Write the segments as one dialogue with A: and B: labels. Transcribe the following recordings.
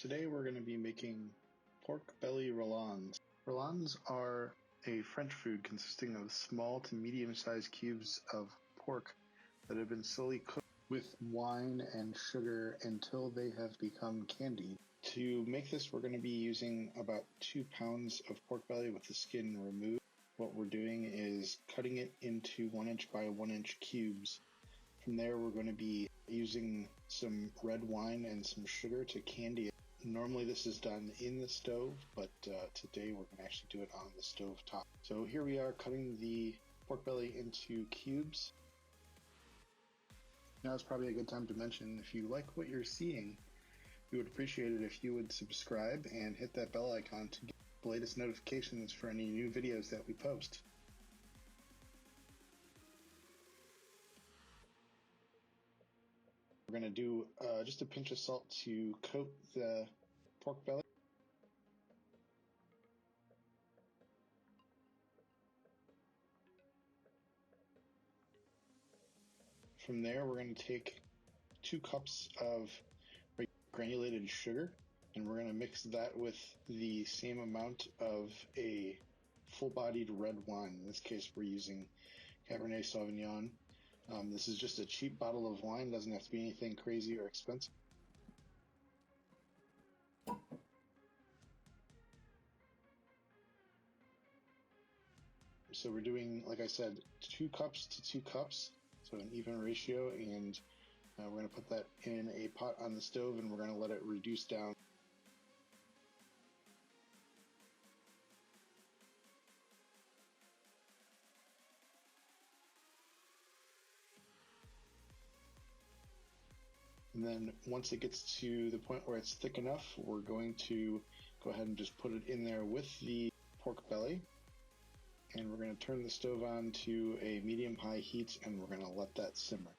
A: Today we're going to be making pork belly rillons. Rillons are a French food consisting of small to medium-sized cubes of pork that have been slowly cooked with wine and sugar until they have become candied. To make this, we're going to be using about 2 pounds of pork belly with the skin removed. What we're doing is cutting it into 1 inch by 1 inch cubes. From there, we're going to be using some red wine and some sugar to candy it. Normally this is done in the stove, but today we're going to actually do it on the stove top. So here we are cutting the pork belly into cubes. Now is probably a good time to mention, if you like what you're seeing, we would appreciate it if you would subscribe and hit that bell icon to get the latest notifications for any new videos that we post. We're going to do just a pinch of salt to coat the pork belly. From there, we're going to take 2 cups of granulated sugar, and we're going to mix that with the same amount of a full-bodied red wine. In this case, we're using Cabernet Sauvignon. This is just a cheap bottle of wine, doesn't have to be anything crazy or expensive. So we're doing, like I said, 2 cups to 2 cups, so an even ratio, and we're going to put that in a pot on the stove and we're going to let it reduce down. And then once it gets to the point where it's thick enough, we're going to go ahead and just put it in there with the pork belly. And we're going to turn the stove on to a medium-high heat and we're going to let that simmer.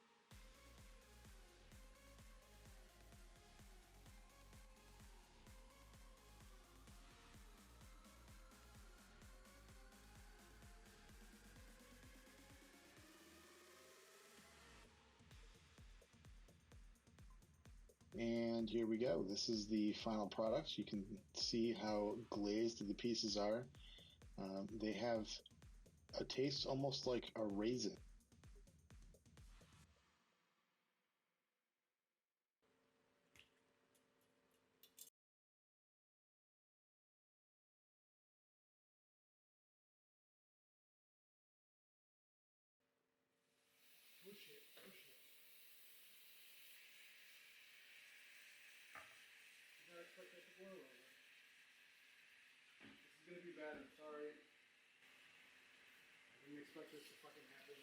A: And here we go. This is the final product. You can see how glazed the pieces are. They have a taste almost like a raisin.
B: Push it. You gotta expect that to boil over. This is gonna be bad, I'm sorry. I didn't expect this to fucking happen.